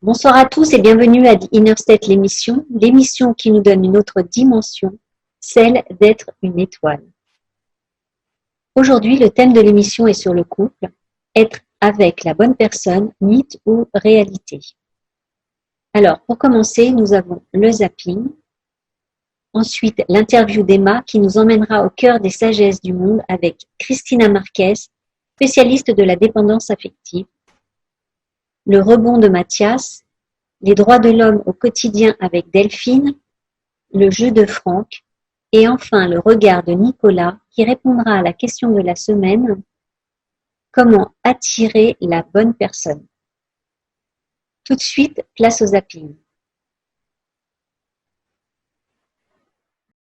Bonsoir à tous et bienvenue à The Inner State, l'émission qui nous donne une autre dimension, celle d'être une étoile. Aujourd'hui, le thème de l'émission est sur le couple, être avec la bonne personne, mythe ou réalité. Alors, pour commencer, nous avons le zapping, ensuite l'interview d'Emma qui nous emmènera au cœur des sagesses du monde avec Cristina Marquez, spécialiste de la dépendance affective, le rebond de Mathias, les droits de l'homme au quotidien avec Delphine, le jeu de Franck, et enfin le regard de Nicolas qui répondra à la question de la semaine, comment attirer la bonne personne. Tout de suite, place au zapping.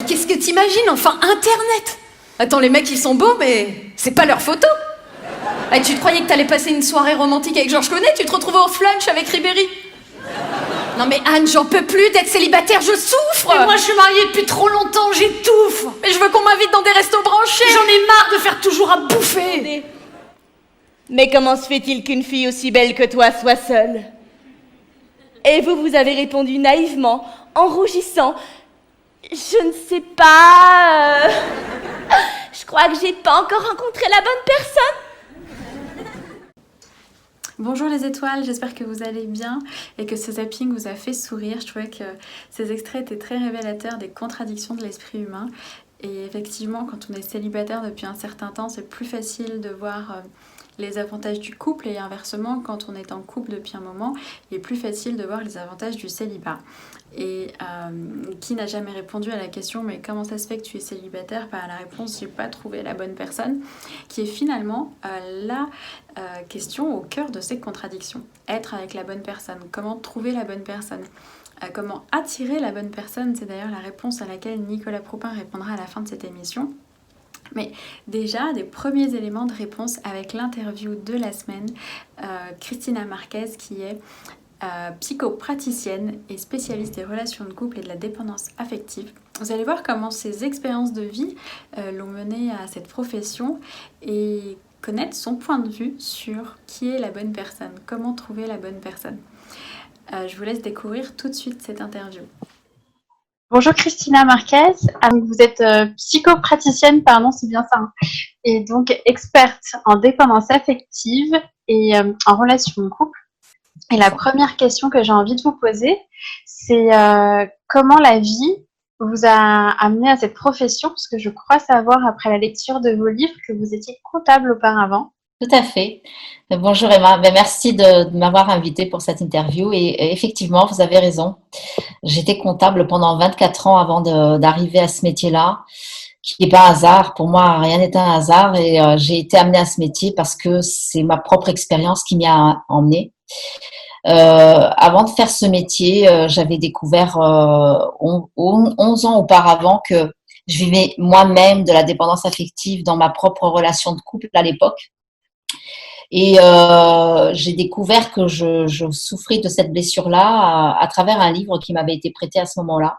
Qu'est-ce que t'imagines, enfin, Internet? Attends, les mecs, ils sont beaux, mais c'est pas leur photo. Ah, tu te croyais que t'allais passer une soirée romantique avec Georges Clooney, tu te retrouvais au flunch avec Ribéry. Non mais Anne, j'en peux plus d'être célibataire, je souffre. Mais moi, je suis mariée depuis trop longtemps, j'étouffe. Mais je veux qu'on m'invite dans des restos branchés. J'en ai marre de faire toujours à bouffer. Mais comment se fait-il qu'une fille aussi belle que toi soit seule? Et vous avez répondu naïvement, en rougissant. Je ne sais pas. Je crois que j'ai pas encore rencontré la bonne personne. Bonjour les étoiles, j'espère que vous allez bien et que ce zapping vous a fait sourire. Je trouvais que ces extraits étaient très révélateurs des contradictions de l'esprit humain. Et effectivement, quand on est célibataire depuis un certain temps, c'est plus facile de voir les avantages du couple, et inversement, quand on est en couple depuis un moment, il est plus facile de voir les avantages du célibat. Et qui n'a jamais répondu à la question mais comment ça se fait que tu es célibataire? Par la réponse j'ai pas trouvé la bonne personne, qui est finalement la question au cœur de ces contradictions. Être avec la bonne personne, comment trouver la bonne personne, comment attirer la bonne personne, c'est d'ailleurs la réponse à laquelle Nicolas Proupin répondra à la fin de cette émission. Mais déjà, des premiers éléments de réponse avec l'interview de la semaine, Cristina Marquez qui est psychopraticienne et spécialiste des relations de couple et de la dépendance affective. Vous allez voir comment ses expériences de vie l'ont menée à cette profession et connaître son point de vue sur qui est la bonne personne, comment trouver la bonne personne. Je vous laisse découvrir tout de suite cette interview. Bonjour Cristina Marquez, vous êtes psychopraticienne, pardon, c'est bien ça, hein, et donc experte en dépendance affective et en relations de couple. Et la première question que j'ai envie de vous poser, c'est comment la vie vous a amené à cette profession, parce que je crois savoir, après la lecture de vos livres, que vous étiez comptable auparavant. Tout à fait. Bonjour Emma, merci de m'avoir invitée pour cette interview et effectivement, vous avez raison. J'étais comptable pendant 24 ans avant d'arriver à ce métier-là, qui n'est pas un hasard. Pour moi, rien n'est un hasard et j'ai été amenée à ce métier parce que c'est ma propre expérience qui m'y a emmenée. Avant de faire ce métier, j'avais découvert 11 ans auparavant que je vivais moi-même de la dépendance affective dans ma propre relation de couple à l'époque. Et j'ai découvert que je souffrais de cette blessure-là à travers un livre qui m'avait été prêté à ce moment-là,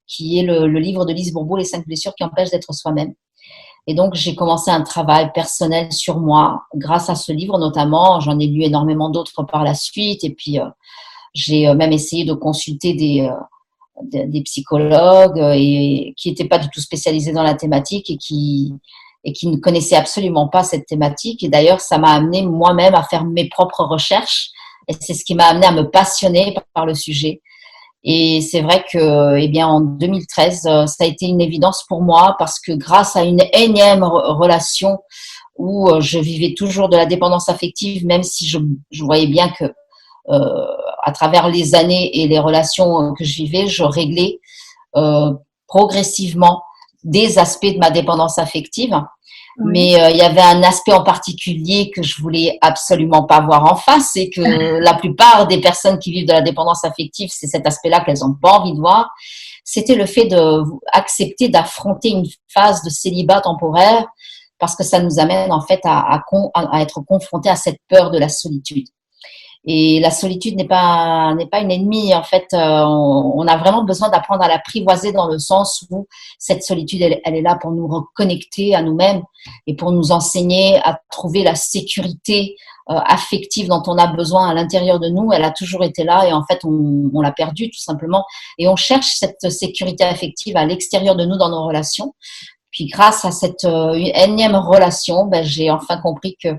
qui est le livre de Lise Bourbeau, Les 5 blessures qui empêchent d'être soi-même. Et donc, j'ai commencé un travail personnel sur moi grâce à ce livre notamment. J'en ai lu énormément d'autres par la suite. Et puis, j'ai même essayé de consulter des psychologues et qui n'étaient pas du tout spécialisés dans la thématique et qui ne connaissaient absolument pas cette thématique. Et d'ailleurs, ça m'a amené moi-même à faire mes propres recherches. Et c'est ce qui m'a amené à me passionner par le sujet. Et c'est vrai que, eh bien, en 2013, ça a été une évidence pour moi parce que grâce à une énième relation où je vivais toujours de la dépendance affective, même si je voyais bien que, à travers les années et les relations que je vivais, je réglais progressivement des aspects de ma dépendance affective. Mais il y avait un aspect en particulier que je voulais absolument pas voir en face, et que la plupart des personnes qui vivent de la dépendance affective, c'est cet aspect-là qu'elles ont pas envie de voir. C'était le fait d'accepter d'affronter une phase de célibat temporaire, parce que ça nous amène en fait à être confrontés à cette peur de la solitude. Et la solitude n'est pas une ennemie. En fait, on a vraiment besoin d'apprendre à l'apprivoiser dans le sens où cette solitude, elle est là pour nous reconnecter à nous-mêmes et pour nous enseigner à trouver la sécurité affective dont on a besoin à l'intérieur de nous. Elle a toujours été là et en fait, on l'a perdue tout simplement. Et on cherche cette sécurité affective à l'extérieur de nous dans nos relations. Puis grâce à cette énième relation, ben, j'ai enfin compris que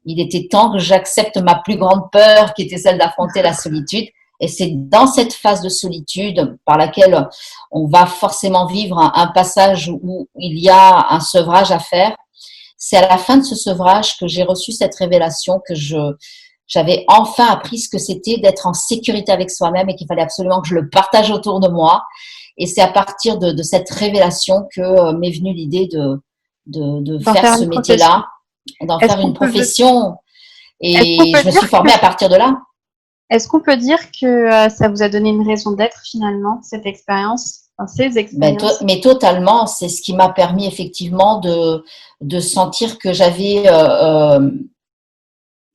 il était temps que j'accepte ma plus grande peur, qui était celle d'affronter la solitude. Et c'est dans cette phase de solitude par laquelle on va forcément vivre un passage où il y a un sevrage à faire. C'est à la fin de ce sevrage que j'ai reçu cette révélation que j'avais enfin appris ce que c'était d'être en sécurité avec soi-même et qu'il fallait absolument que je le partage autour de moi. Et c'est à partir de cette révélation que m'est venue l'idée de faire ce métier-là, d'en faire une profession. Et je me suis formée à partir de là. Est-ce qu'on peut dire que ça vous a donné une raison d'être finalement, cette expérience, ces expériences? Mais totalement, c'est ce qui m'a permis effectivement de sentir que j'avais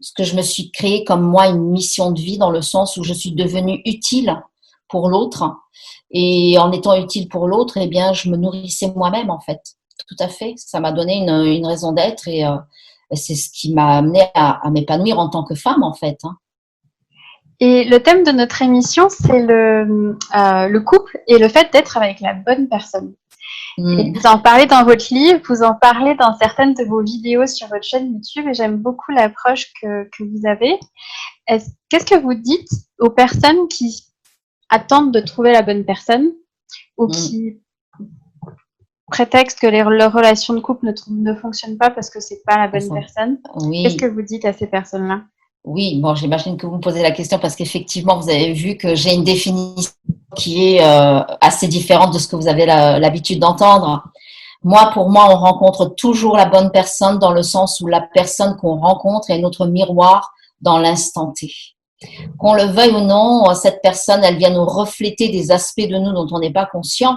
ce que je me suis créé comme moi une mission de vie dans le sens où je suis devenue utile pour l'autre. Et en étant utile pour l'autre, eh bien, je me nourrissais moi-même en fait. Tout à fait. Ça m'a donné une raison d'être et c'est ce qui m'a amené à m'épanouir en tant que femme en fait. Et le thème de notre émission, c'est le couple et le fait d'être avec la bonne personne. Et vous en parlez dans votre livre, vous en parlez dans certaines de vos vidéos sur votre chaîne YouTube et j'aime beaucoup l'approche que vous avez. Qu'est-ce que vous dites aux personnes qui attendent de trouver la bonne personne ou qui prétextent que leur relation de couple ne fonctionne pas parce que c'est pas la bonne personne? Oui. Qu'est-ce que vous dites à ces personnes-là? Oui, bon, j'imagine que vous me posez la question parce qu'effectivement, vous avez vu que j'ai une définition qui est assez différente de ce que vous avez l'habitude d'entendre. Pour moi, on rencontre toujours la bonne personne dans le sens où la personne qu'on rencontre est notre miroir dans l'instant T. Qu'on le veuille ou non, cette personne, elle vient nous refléter des aspects de nous dont on n'est pas conscient.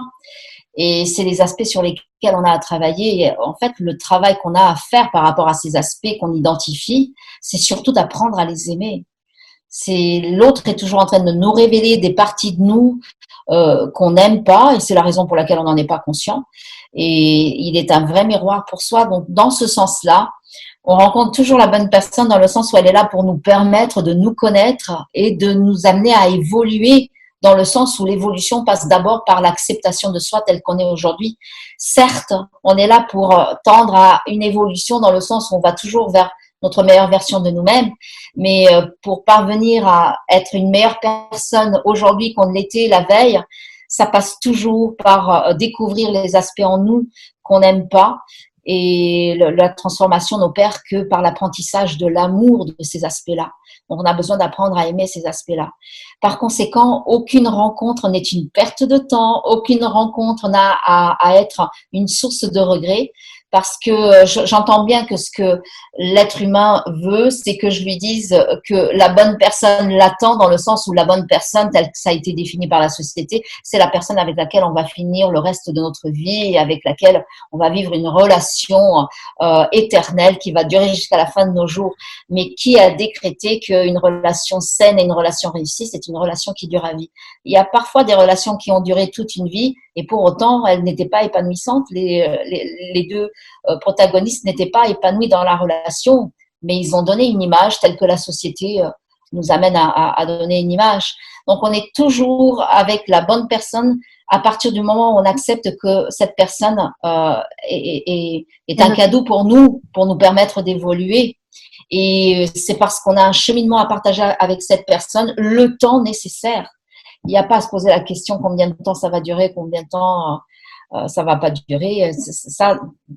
Et c'est les aspects sur lesquels on a à travailler. Et en fait, le travail qu'on a à faire par rapport à ces aspects qu'on identifie, c'est surtout d'apprendre à les aimer. L'autre est toujours en train de nous révéler des parties de nous qu'on n'aime pas, et c'est la raison pour laquelle on n'en est pas conscient. Et il est un vrai miroir pour soi. Donc, dans ce sens-là, on rencontre toujours la bonne personne dans le sens où elle est là pour nous permettre de nous connaître et de nous amener à évoluer dans le sens où l'évolution passe d'abord par l'acceptation de soi tel qu'on est aujourd'hui. Certes, on est là pour tendre à une évolution dans le sens où on va toujours vers notre meilleure version de nous-mêmes, mais pour parvenir à être une meilleure personne aujourd'hui qu'on ne l'était la veille, ça passe toujours par découvrir les aspects en nous qu'on n'aime pas. Et la transformation n'opère que par l'apprentissage de l'amour de ces aspects-là. Donc, on a besoin d'apprendre à aimer ces aspects-là. Par conséquent, aucune rencontre n'est une perte de temps, aucune rencontre n'a à être une source de regret, parce que j'entends bien que ce que l'être humain veut, c'est que je lui dise que la bonne personne l'attend, dans le sens où la bonne personne, tel que ça a été défini par la société, c'est la personne avec laquelle on va finir le reste de notre vie et avec laquelle on va vivre une relation éternelle qui va durer jusqu'à la fin de nos jours. Mais qui a décrété qu'une relation saine et une relation réussie, c'est une relation qui dure à vie? Il y a parfois des relations qui ont duré toute une vie et pour autant, elles n'étaient pas épanouissantes. Les deux protagonistes n'étaient pas épanouis dans la relation, mais ils ont donné une image telle que la société nous amène à donner une image. Donc, on est toujours avec la bonne personne à partir du moment où on accepte que cette personne est un cadeau pour nous permettre d'évoluer. Et c'est parce qu'on a un cheminement à partager avec cette personne le temps nécessaire. Il n'y a pas à se poser la question combien de temps ça va durer, combien de temps ça va pas durer.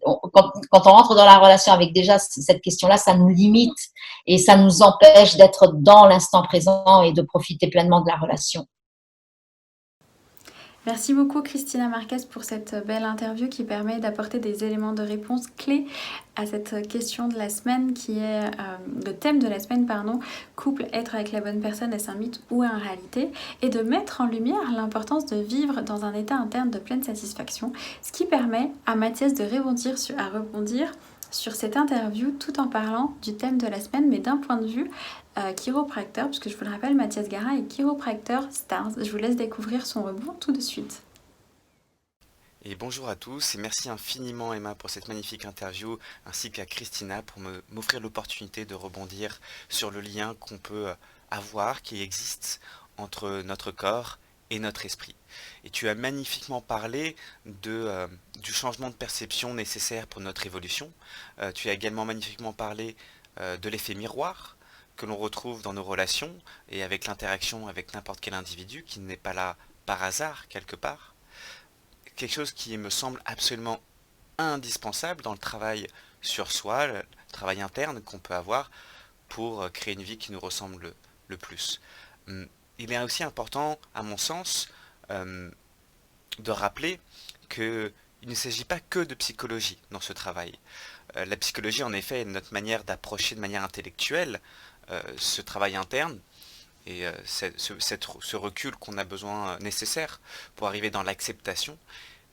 Quand on rentre dans la relation avec déjà cette question-là, ça nous limite et ça nous empêche d'être dans l'instant présent et de profiter pleinement de la relation. Merci beaucoup Christina Marquez pour cette belle interview qui permet d'apporter des éléments de réponse clés à cette question de la semaine qui est le thème de la semaine, couple, être avec la bonne personne, est-ce un mythe ou une réalité, et de mettre en lumière l'importance de vivre dans un état interne de pleine satisfaction, ce qui permet à Mathias de rebondir sur cette interview tout en parlant du thème de la semaine mais d'un point de vue chiropracteur, puisque je vous le rappelle, Mathias Gara est chiropracteur Stars. Je vous laisse découvrir son rebond tout de suite. Et bonjour à tous et merci infiniment Emma pour cette magnifique interview ainsi qu'à Christina pour m'offrir l'opportunité de rebondir sur le lien qu'on peut avoir, qui existe entre notre corps et notre esprit. Et tu as magnifiquement parlé du changement de perception nécessaire pour notre évolution. Tu as également magnifiquement parlé de l'effet miroir que l'on retrouve dans nos relations et avec l'interaction avec n'importe quel individu qui n'est pas là par hasard quelque part. Quelque chose qui me semble absolument indispensable dans le travail sur soi, le travail interne qu'on peut avoir pour créer une vie qui nous ressemble le plus. Il est aussi important, à mon sens, de rappeler qu'il ne s'agit pas que de psychologie dans ce travail. La psychologie, en effet, est notre manière d'approcher de manière intellectuelle ce travail interne et ce recul qu'on a besoin nécessaire pour arriver dans l'acceptation.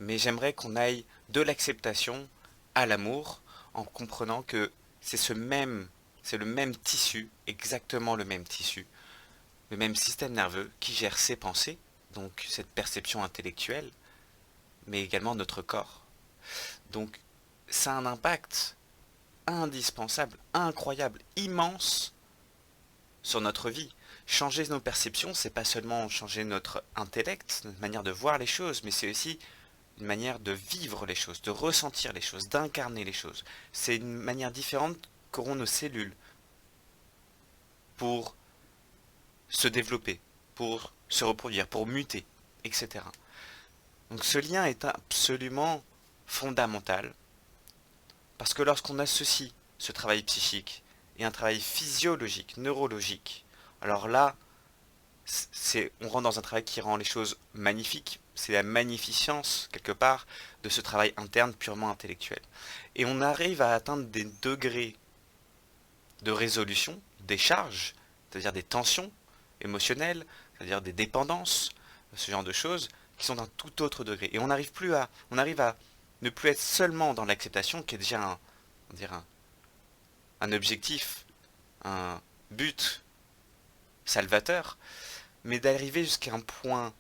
Mais j'aimerais qu'on aille de l'acceptation à l'amour en comprenant que c'est le même tissu, exactement le même tissu, le même système nerveux qui gère ses pensées, donc cette perception intellectuelle, mais également notre corps. Donc ça a un impact indispensable, incroyable, immense sur notre vie. Changer nos perceptions, c'est pas seulement changer notre intellect, notre manière de voir les choses, mais c'est aussi une manière de vivre les choses, de ressentir les choses, d'incarner les choses. C'est une manière différente qu'auront nos cellules pour se développer, pour se reproduire, pour muter, etc. Donc ce lien est absolument fondamental parce que lorsqu'on associe ce travail psychique et un travail physiologique, neurologique, alors là, on rentre dans un travail qui rend les choses magnifiques. C'est la magnificence, quelque part, de ce travail interne purement intellectuel. Et on arrive à atteindre des degrés de résolution, des charges, c'est-à-dire des tensions émotionnelles, c'est-à-dire des dépendances, ce genre de choses, qui sont d'un tout autre degré. Et on arrive à ne plus être seulement dans l'acceptation, qui est déjà un objectif, un but salvateur, mais d'arriver jusqu'à un point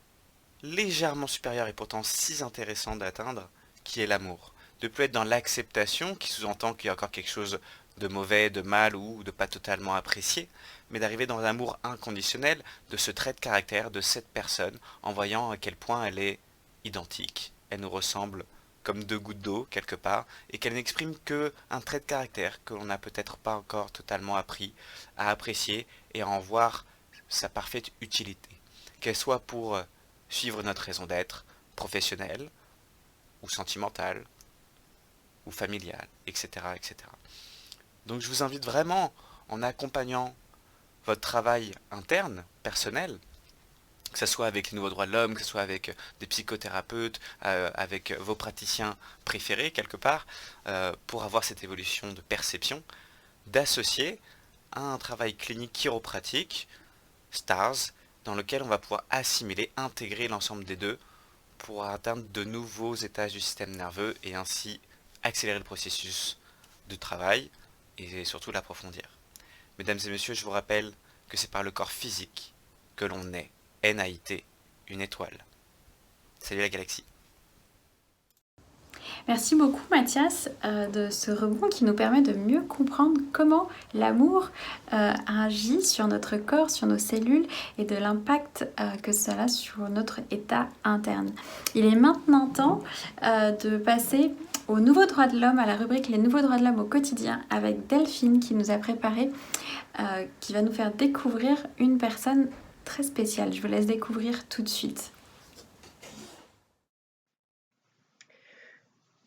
légèrement supérieur et pourtant si intéressant d'atteindre, qui est l'amour. De plus être dans l'acceptation, qui sous-entend qu'il y a encore quelque chose de mauvais, de mal ou de pas totalement apprécié, mais d'arriver dans l'amour inconditionnel de ce trait de caractère de cette personne, en voyant à quel point elle est identique. Elle nous ressemble comme deux gouttes d'eau quelque part, et qu'elle n'exprime que un trait de caractère que l'on n'a peut-être pas encore totalement appris à apprécier et à en voir sa parfaite utilité, qu'elle soit pour suivre notre raison d'être, professionnelle, ou sentimentale, ou familiale, etc., etc. Donc je vous invite vraiment, en accompagnant votre travail interne, personnel, que ce soit avec les nouveaux droits de l'homme, que ce soit avec des psychothérapeutes, avec vos praticiens préférés quelque part, pour avoir cette évolution de perception, d'associer à un travail clinique chiropratique, STARS, dans lequel on va pouvoir assimiler, intégrer l'ensemble des deux pour atteindre de nouveaux étages du système nerveux et ainsi accélérer le processus de travail et surtout l'approfondir. Mesdames et messieurs, je vous rappelle que c'est par le corps physique que l'on naît, NAIT, une étoile. Salut la galaxie. Merci beaucoup Mathias de ce rebond qui nous permet de mieux comprendre comment l'amour agit sur notre corps, sur nos cellules et de l'impact que cela a sur notre état interne. Il est maintenant temps de passer aux nouveaux droits de l'homme, à la rubrique Les nouveaux droits de l'homme au quotidien avec Delphine qui nous a préparé, qui va nous faire découvrir une personne très spéciale. Je vous laisse découvrir tout de suite.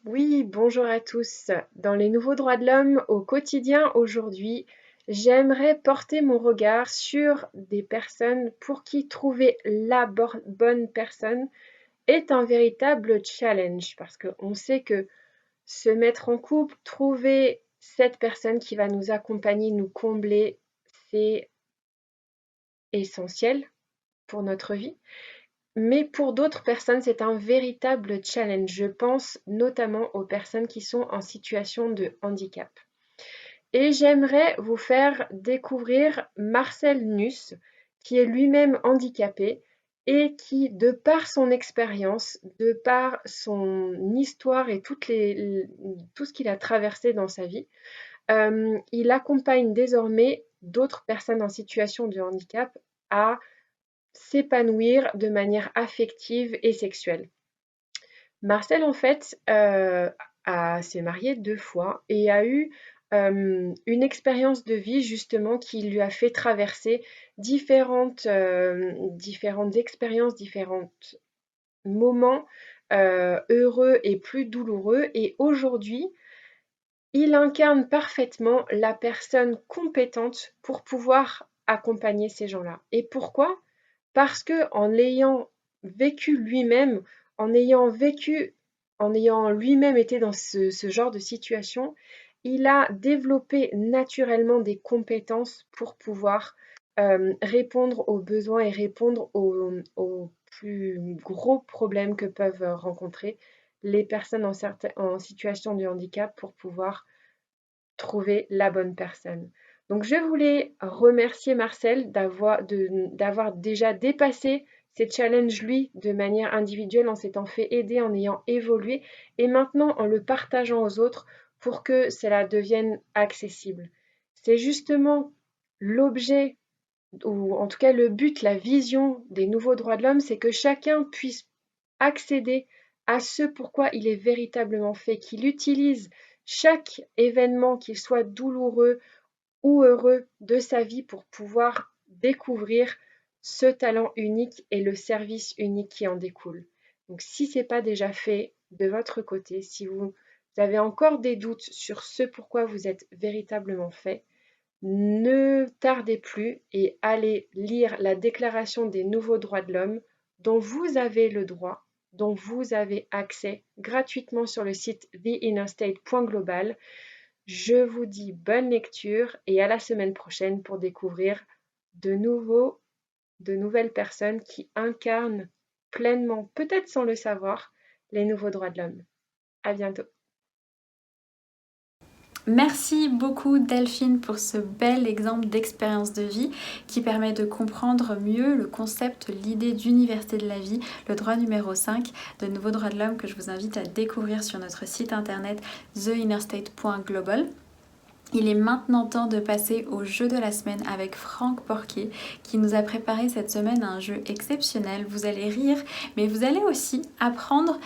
Oui, bonjour à tous. Dans les nouveaux droits de l'homme au quotidien aujourd'hui, j'aimerais porter mon regard sur des personnes pour qui trouver la bonne personne est un véritable challenge parce qu'on sait que se mettre en couple, trouver cette personne qui va nous accompagner, nous combler, c'est essentiel pour notre vie. Mais pour d'autres personnes, c'est un véritable challenge. Je pense notamment aux personnes qui sont en situation de handicap. Et j'aimerais vous faire découvrir Marcel Nuss, qui est lui-même handicapé et qui, de par son expérience, de par son histoire et tout ce qu'il a traversé dans sa vie, il accompagne désormais d'autres personnes en situation de handicap à s'épanouir de manière affective et sexuelle. Marcel, en fait, s'est marié 2 fois et a eu une expérience de vie justement qui lui a fait traverser différentes expériences, différents moments heureux et plus douloureux. Et aujourd'hui, il incarne parfaitement la personne compétente pour pouvoir accompagner ces gens-là. Et pourquoi? Parce que en l'ayant vécu lui-même, en ayant lui-même été dans ce genre de situation, il a développé naturellement des compétences pour pouvoir répondre aux besoins et répondre aux plus gros problèmes que peuvent rencontrer les personnes en situation de handicap pour pouvoir trouver la bonne personne. Donc je voulais remercier Marcel d'avoir déjà dépassé ces challenges lui de manière individuelle en s'étant fait aider, en ayant évolué et maintenant en le partageant aux autres pour que cela devienne accessible. C'est justement l'objet ou en tout cas le but, la vision des nouveaux droits de l'homme, c'est que chacun puisse accéder à ce pourquoi il est véritablement fait, qu'il utilise chaque événement, qu'il soit douloureux ou heureux de sa vie pour pouvoir découvrir ce talent unique et le service unique qui en découle. Donc si ce n'est pas déjà fait de votre côté, si vous avez encore des doutes sur ce pourquoi vous êtes véritablement fait, ne tardez plus et allez lire la Déclaration des nouveaux droits de l'homme dont vous avez le droit, dont vous avez accès gratuitement sur le site theinnerstate.global. Je vous dis bonne lecture et à la semaine prochaine pour découvrir de nouvelles personnes qui incarnent pleinement, peut-être sans le savoir, les nouveaux droits de l'homme. À bientôt. Merci beaucoup Delphine pour ce bel exemple d'expérience de vie qui permet de comprendre mieux le concept, l'idée d'université de la vie, le droit numéro 5 de nouveaux droits de l'homme que je vous invite à découvrir sur notre site internet theinnerstate.global. Il est maintenant temps de passer au jeu de la semaine avec Franck Porquier qui nous a préparé cette semaine un jeu exceptionnel. Vous allez rire, mais vous allez aussi apprendre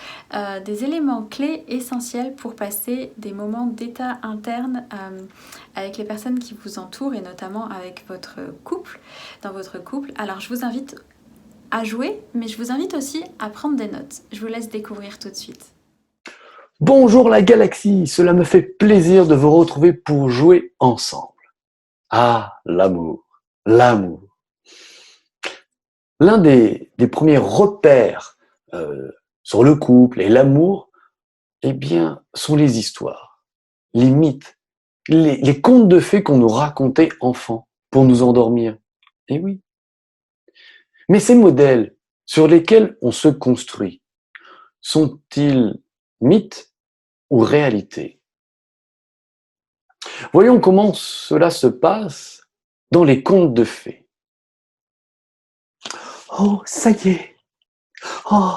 des éléments clés essentiels pour passer des moments d'état interne avec les personnes qui vous entourent et notamment avec votre couple, dans votre couple. Alors je vous invite à jouer, mais je vous invite aussi à prendre des notes. Je vous laisse découvrir tout de suite. Bonjour la galaxie, cela me fait plaisir de vous retrouver pour jouer ensemble. Ah, l'amour, l'amour. L'un des premiers repères sur le couple et l'amour, eh bien, sont les histoires, les mythes, les contes de fées qu'on nous racontait enfants pour nous endormir. Eh oui. Mais ces modèles sur lesquels on se construit, sont-ils mythe ou réalité? Voyons comment cela se passe dans les contes de fées. Oh, ça y est. Oh,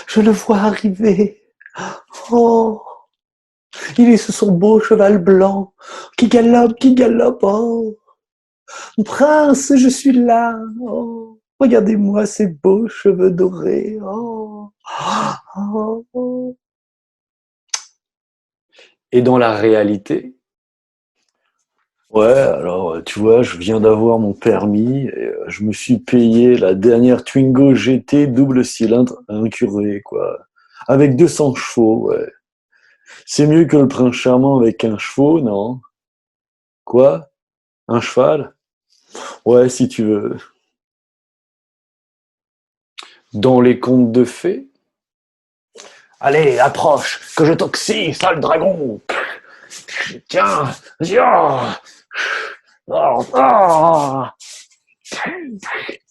je le vois arriver. Oh, il est sur son beau cheval blanc qui galope. Oh, prince, je suis là. Oh, regardez-moi ces beaux cheveux dorés. Oh. Et dans la réalité, ouais, alors tu vois, je viens d'avoir mon permis et je me suis payé la dernière Twingo GT double cylindre incurvé, quoi, avec 200 chevaux, ouais. C'est mieux que le prince charmant avec un chevaux, non? Quoi? Un cheval? Ouais, si tu veux. Dans les contes de fées, allez, approche, que je t'oxy, sale dragon. Tiens, ya,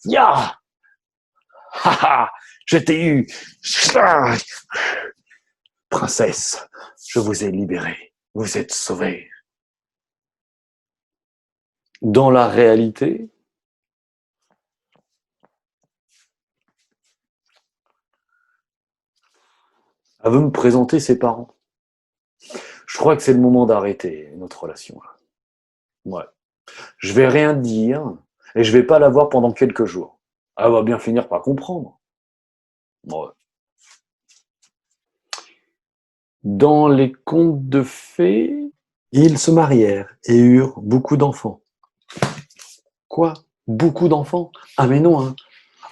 ya, haha, je t'ai eu. Princesse, je vous ai libérée, vous êtes sauvée. dans la réalité, elle veut me présenter ses parents. Je crois que c'est le moment d'arrêter notre relation là. Ouais. Je vais rien dire et je vais pas la voir pendant quelques jours. Elle va bien finir par comprendre. Ouais. Dans les contes de fées, ils se marièrent et eurent beaucoup d'enfants. Quoi? Beaucoup d'enfants? Ah mais non, hein.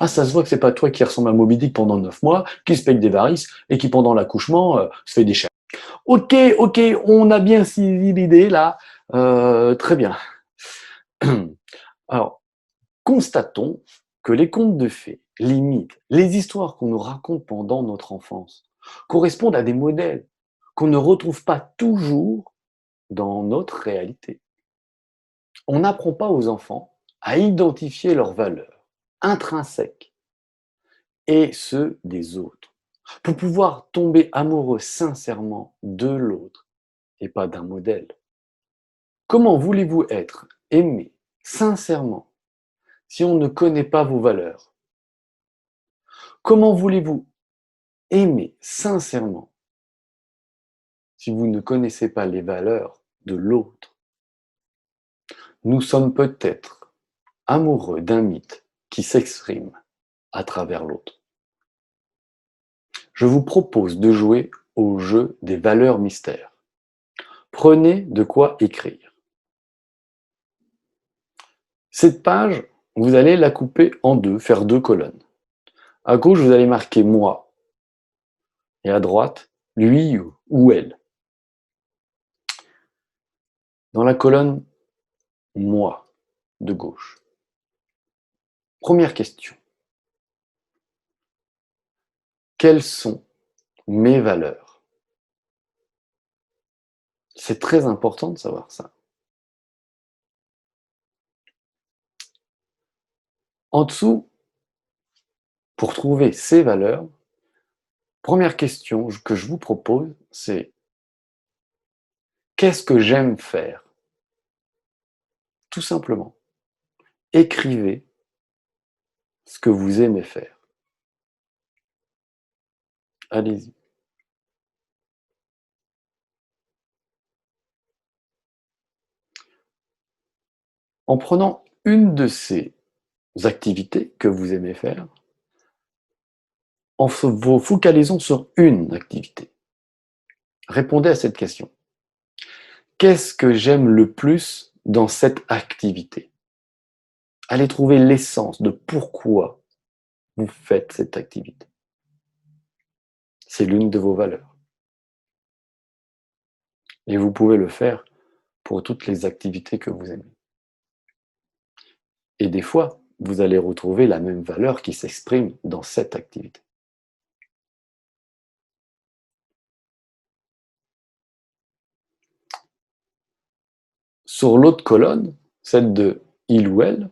Ah, ça se voit que c'est pas toi qui ressemble à Moby Dick pendant 9 mois, qui se paye des varices et qui pendant l'accouchement se fait des chats. Ok, on a bien saisi l'idée là. Très bien. Alors, constatons que les contes de fées, les mythes, les histoires qu'on nous raconte pendant notre enfance correspondent à des modèles qu'on ne retrouve pas toujours dans notre réalité. On n'apprend pas aux enfants à identifier leurs valeurs intrinsèques et ceux des autres pour pouvoir tomber amoureux sincèrement de l'autre et pas d'un modèle. Comment voulez-vous être aimé sincèrement si on ne connaît pas vos valeurs? Comment voulez-vous aimer sincèrement si vous ne connaissez pas les valeurs de l'autre? Nous sommes peut-être amoureux d'un mythe qui s'exprime à travers l'autre. Je vous propose de jouer au jeu des valeurs mystères. Prenez de quoi écrire. Cette page, vous allez la couper en deux, faire 2 colonnes. À gauche, vous allez marquer moi et à droite, lui ou elle. Dans la colonne moi de gauche. Première question. Quelles sont mes valeurs? C'est très important de savoir ça. En dessous, pour trouver ces valeurs, première question que je vous propose, c'est qu'est-ce que j'aime faire? Tout simplement. Écrivez ce que vous aimez faire. Allez-y. En prenant une de ces activités que vous aimez faire, en vous focalisant sur une activité. Répondez à cette question. Qu'est-ce que j'aime le plus dans cette activité? Allez trouver l'essence de pourquoi vous faites cette activité. C'est l'une de vos valeurs. Et vous pouvez le faire pour toutes les activités que vous aimez. Et des fois, vous allez retrouver la même valeur qui s'exprime dans cette activité. Sur l'autre colonne, celle de il ou elle,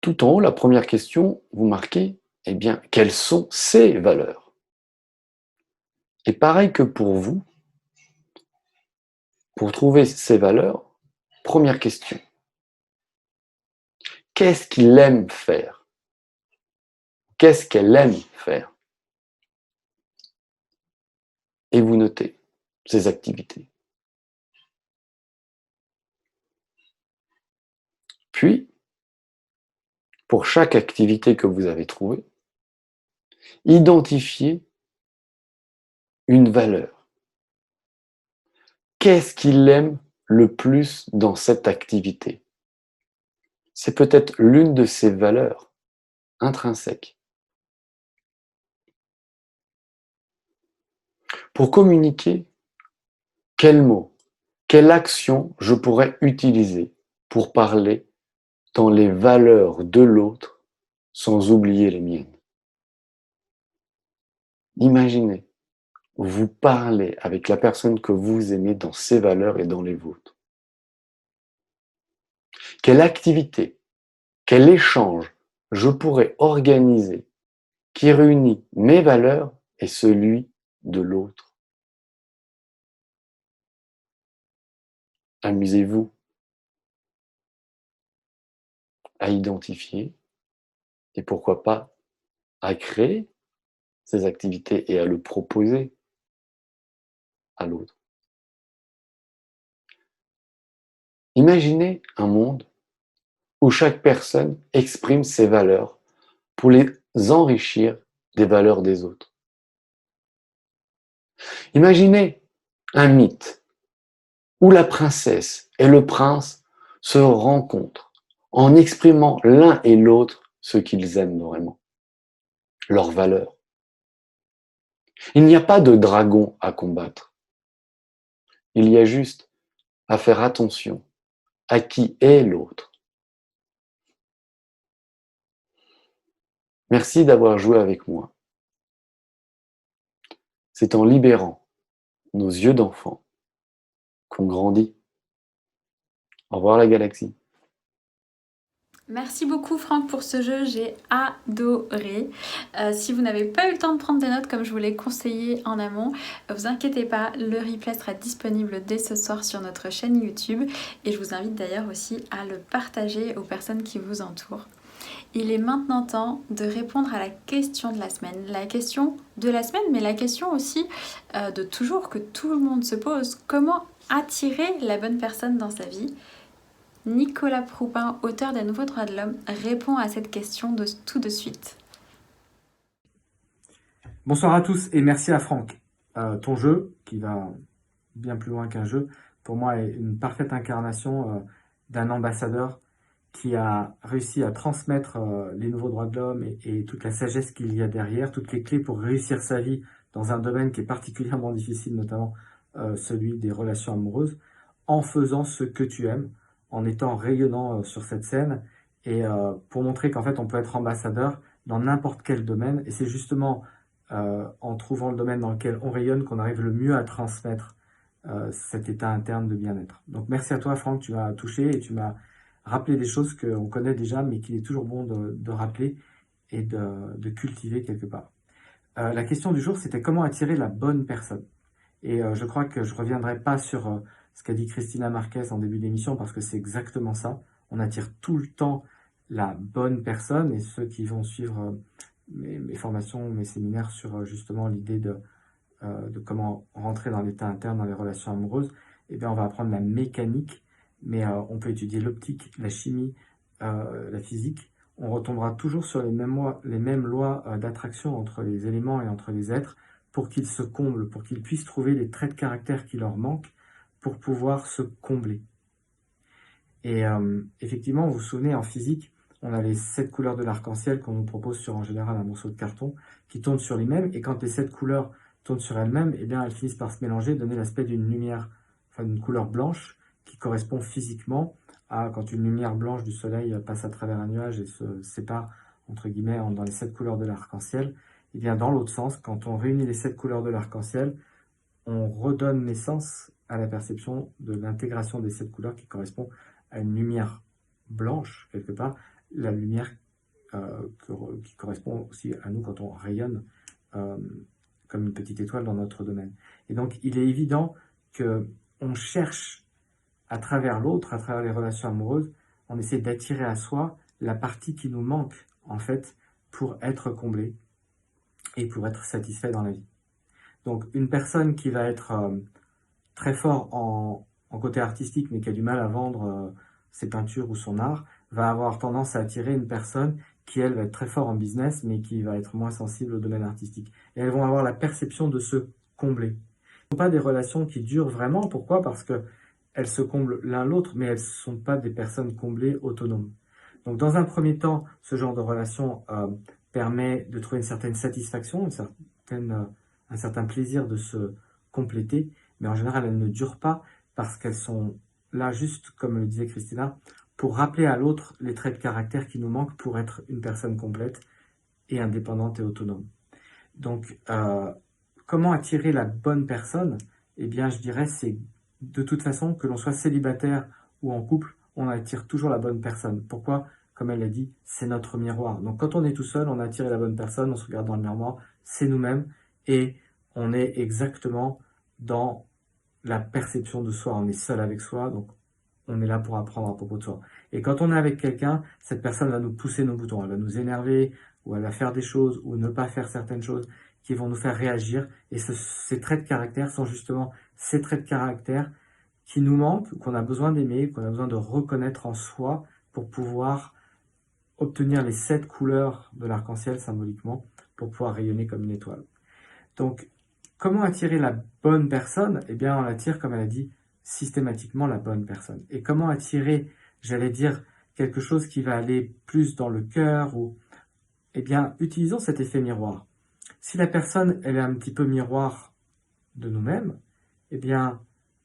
tout en haut, la première question, vous marquez, eh bien, quelles sont ces valeurs? Et pareil que pour vous, pour trouver ces valeurs, première question. Qu'est-ce qu'il aime faire? Qu'est-ce qu'elle aime faire? Et vous notez ces activités. Puis, pour chaque activité que vous avez trouvée, identifiez une valeur. Qu'est-ce qu'il aime le plus dans cette activité? C'est peut-être l'une de ses valeurs intrinsèques. Pour communiquer, quel mot, quelle action je pourrais utiliser pour parler dans les valeurs de l'autre sans oublier les miennes? Imaginez, vous parlez avec la personne que vous aimez dans ses valeurs et dans les vôtres. Quelle activité, quel échange je pourrais organiser qui réunit mes valeurs et celui de l'autre? Amusez-vous à identifier et pourquoi pas à créer ces activités et à le proposer à l'autre. Imaginez un monde où chaque personne exprime ses valeurs pour les enrichir des valeurs des autres. Imaginez un mythe où la princesse et le prince se rencontrent en exprimant l'un et l'autre ce qu'ils aiment vraiment, leurs valeurs. Il n'y a pas de dragon à combattre. Il y a juste à faire attention à qui est l'autre. Merci d'avoir joué avec moi. C'est en libérant nos yeux d'enfant qu'on grandit. Au revoir la galaxie. Merci beaucoup Franck pour ce jeu, j'ai adoré. Si vous n'avez pas eu le temps de prendre des notes comme je vous l'ai conseillé en amont, vous inquiétez pas, le replay sera disponible dès ce soir sur notre chaîne YouTube et je vous invite d'ailleurs aussi à le partager aux personnes qui vous entourent. Il est maintenant temps de répondre à la question de la semaine. La question de la semaine, mais la question aussi de toujours que tout le monde se pose. Comment attirer la bonne personne dans sa vie ? Nicolas Proupin, auteur des Nouveaux Droits de l'Homme, répond à cette question tout de suite. Bonsoir à tous et merci à Franck. Ton jeu, qui va bien plus loin qu'un jeu, pour moi est une parfaite incarnation d'un ambassadeur qui a réussi à transmettre les nouveaux droits de l'homme et toute la sagesse qu'il y a derrière, toutes les clés pour réussir sa vie dans un domaine qui est particulièrement difficile, notamment celui des relations amoureuses, en faisant ce que tu aimes, en étant rayonnant sur cette scène et pour montrer qu'en fait on peut être ambassadeur dans n'importe quel domaine et c'est justement en trouvant le domaine dans lequel on rayonne qu'on arrive le mieux à transmettre cet état interne de bien-être. Donc merci à toi Franck, tu m'as touché et tu m'as rappelé des choses qu'on connaît déjà mais qu'il est toujours bon de rappeler et de cultiver quelque part. La question du jour c'était comment attirer la bonne personne et je crois que je reviendrai pas sur ce qu'a dit Cristina Marquez en début d'émission, parce que c'est exactement ça. On attire tout le temps la bonne personne, et ceux qui vont suivre mes formations, mes séminaires sur justement l'idée de comment rentrer dans l'état interne, dans les relations amoureuses, eh bien on va apprendre la mécanique, mais on peut étudier l'optique, la chimie, la physique. On retombera toujours sur les mêmes lois d'attraction entre les éléments et entre les êtres, pour qu'ils se comblent, pour qu'ils puissent trouver les traits de caractère qui leur manquent, pour pouvoir se combler. Et effectivement, vous vous souvenez, en physique, on a les 7 couleurs de l'arc-en-ciel qu'on nous propose sur en général un morceau de carton qui tourne sur lui-même, et quand les 7 couleurs tournent sur elles-mêmes, eh bien elles finissent par se mélanger, donner l'aspect d'une lumière, enfin d'une couleur blanche qui correspond physiquement à quand une lumière blanche du soleil passe à travers un nuage et se sépare entre guillemets dans les 7 couleurs de l'arc-en-ciel. Et bien dans l'autre sens, quand on réunit les 7 couleurs de l'arc-en-ciel, on redonne naissance à la perception de l'intégration des 7 couleurs qui correspond à une lumière blanche, quelque part, la lumière qui correspond aussi à nous quand on rayonne comme une petite étoile dans notre domaine. Et donc, il est évident qu'on cherche à travers l'autre, à travers les relations amoureuses, on essaie d'attirer à soi la partie qui nous manque, en fait, pour être comblé et pour être satisfait dans la vie. Donc, une personne qui va être très fort en côté artistique, mais qui a du mal à vendre ses peintures ou son art, va avoir tendance à attirer une personne qui, elle, va être très fort en business, mais qui va être moins sensible au domaine artistique. Et elles vont avoir la perception de se combler. Ce ne sont pas des relations qui durent vraiment. Pourquoi ? Parce qu'elles se comblent l'un l'autre, mais elles ne sont pas des personnes comblées autonomes. Donc, dans un premier temps, ce genre de relation permet de trouver une certaine satisfaction, un certain plaisir de se compléter, mais en général, elles ne durent pas parce qu'elles sont là juste, comme le disait Christina, pour rappeler à l'autre les traits de caractère qui nous manquent pour être une personne complète et indépendante et autonome. Donc, comment attirer la bonne personne ? Eh bien, je dirais, c'est de toute façon, que l'on soit célibataire ou en couple, on attire toujours la bonne personne. Pourquoi ? Comme elle l'a dit, c'est notre miroir. Donc, quand on est tout seul, on a attiré la bonne personne, on se regarde dans le miroir, c'est nous-mêmes, et on est exactement dans la perception de soi. On est seul avec soi, donc on est là pour apprendre à propos de soi. Et quand on est avec quelqu'un, cette personne va nous pousser nos boutons, elle va nous énerver, ou elle va faire des choses, ou ne pas faire certaines choses qui vont nous faire réagir. Et ces traits de caractère sont justement ces traits de caractère qui nous manquent, qu'on a besoin d'aimer, qu'on a besoin de reconnaître en soi pour pouvoir obtenir les 7 couleurs de l'arc-en-ciel symboliquement, pour pouvoir rayonner comme une étoile. Donc, comment attirer la bonne personne? Eh bien, on l'attire, comme elle a dit, systématiquement la bonne personne. Et comment attirer, j'allais dire, quelque chose qui va aller plus dans le cœur ou... Eh bien, utilisons cet effet miroir. Si la personne, elle est un petit peu miroir de nous-mêmes, eh bien,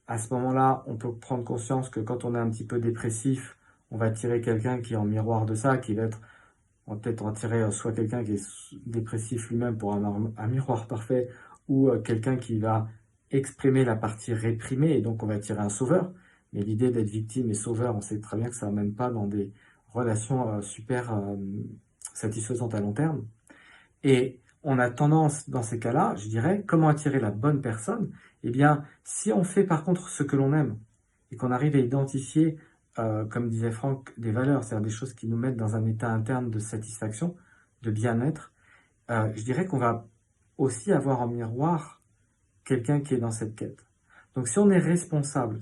à ce moment-là, on peut prendre conscience que quand on est un petit peu dépressif, on va attirer quelqu'un qui est en miroir de ça, qui va être... On va peut-être attirer soit quelqu'un qui est dépressif lui-même pour un miroir parfait, ou quelqu'un qui va exprimer la partie réprimée, et donc on va attirer un sauveur. Mais l'idée d'être victime et sauveur, on sait très bien que ça n'amène pas dans des relations super satisfaisantes à long terme. Et on a tendance, dans ces cas-là, je dirais, comment attirer la bonne personne? Eh bien, si on fait par contre ce que l'on aime, et qu'on arrive à identifier, comme disait Franck, des valeurs, c'est-à-dire des choses qui nous mettent dans un état interne de satisfaction, de bien-être, je dirais qu'on va aussi avoir en miroir quelqu'un qui est dans cette quête. Donc si on est responsable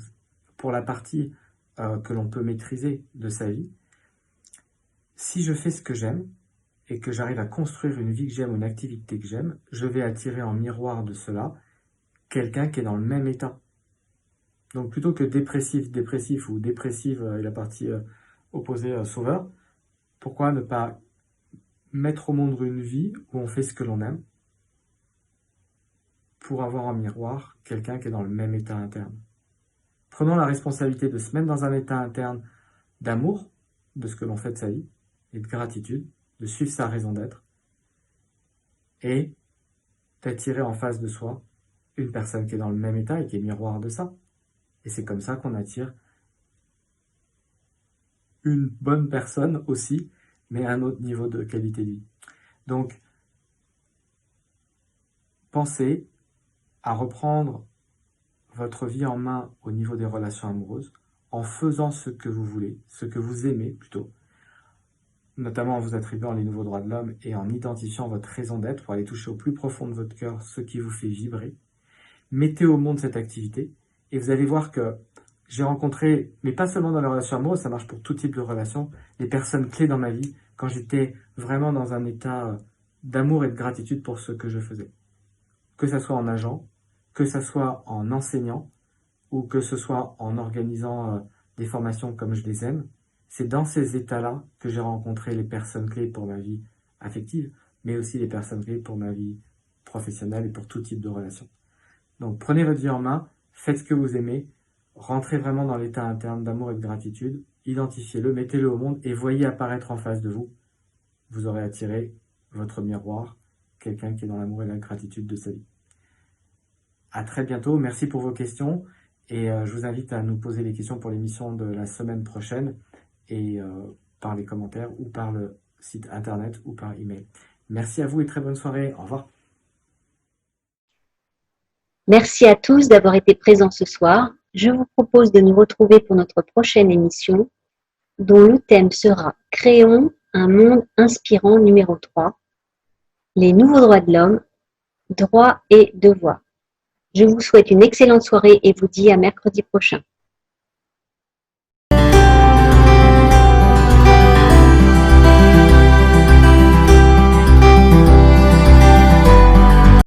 pour la partie que l'on peut maîtriser de sa vie, si je fais ce que j'aime et que j'arrive à construire une vie que j'aime ou une activité que j'aime, je vais attirer en miroir de cela quelqu'un qui est dans le même état. Donc plutôt que dépressif ou dépressive et la partie opposée sauveur, pourquoi ne pas mettre au monde une vie où on fait ce que l'on aime pour avoir en miroir quelqu'un qui est dans le même état interne. Prenons la responsabilité de se mettre dans un état interne d'amour de ce que l'on fait de sa vie et de gratitude, de suivre sa raison d'être et d'attirer en face de soi une personne qui est dans le même état et qui est miroir de ça. Et c'est comme ça qu'on attire une bonne personne aussi, mais à un autre niveau de qualité de vie. Donc, pensez à reprendre votre vie en main au niveau des relations amoureuses, en faisant ce que vous voulez, ce que vous aimez plutôt, notamment en vous attribuant les nouveaux droits de l'homme et en identifiant votre raison d'être pour aller toucher au plus profond de votre cœur ce qui vous fait vibrer. Mettez au monde cette activité et vous allez voir que j'ai rencontré, mais pas seulement dans les relations amoureuses, ça marche pour tout type de relations, les personnes clés dans ma vie quand j'étais vraiment dans un état d'amour et de gratitude pour ce que je faisais. Que ça soit en agent, que ça soit en enseignant ou que ce soit en organisant des formations comme je les aime, c'est dans ces états-là que j'ai rencontré les personnes clés pour ma vie affective, mais aussi les personnes clés pour ma vie professionnelle et pour tout type de relation. Donc prenez votre vie en main, faites ce que vous aimez, rentrez vraiment dans l'état interne d'amour et de gratitude, identifiez-le, mettez-le au monde et voyez apparaître en face de vous. Vous aurez attiré votre miroir, quelqu'un qui est dans l'amour et la gratitude de sa vie. À très bientôt, merci pour vos questions et je vous invite à nous poser des questions pour l'émission de la semaine prochaine et par les commentaires ou par le site internet ou par email. Merci à vous et très bonne soirée. Au revoir. Merci à tous d'avoir été présents ce soir. Je vous propose de nous retrouver pour notre prochaine émission dont le thème sera « Créons un monde inspirant numéro 3, les nouveaux droits de l'homme, droits et devoirs ». Je vous souhaite une excellente soirée et vous dis à mercredi prochain.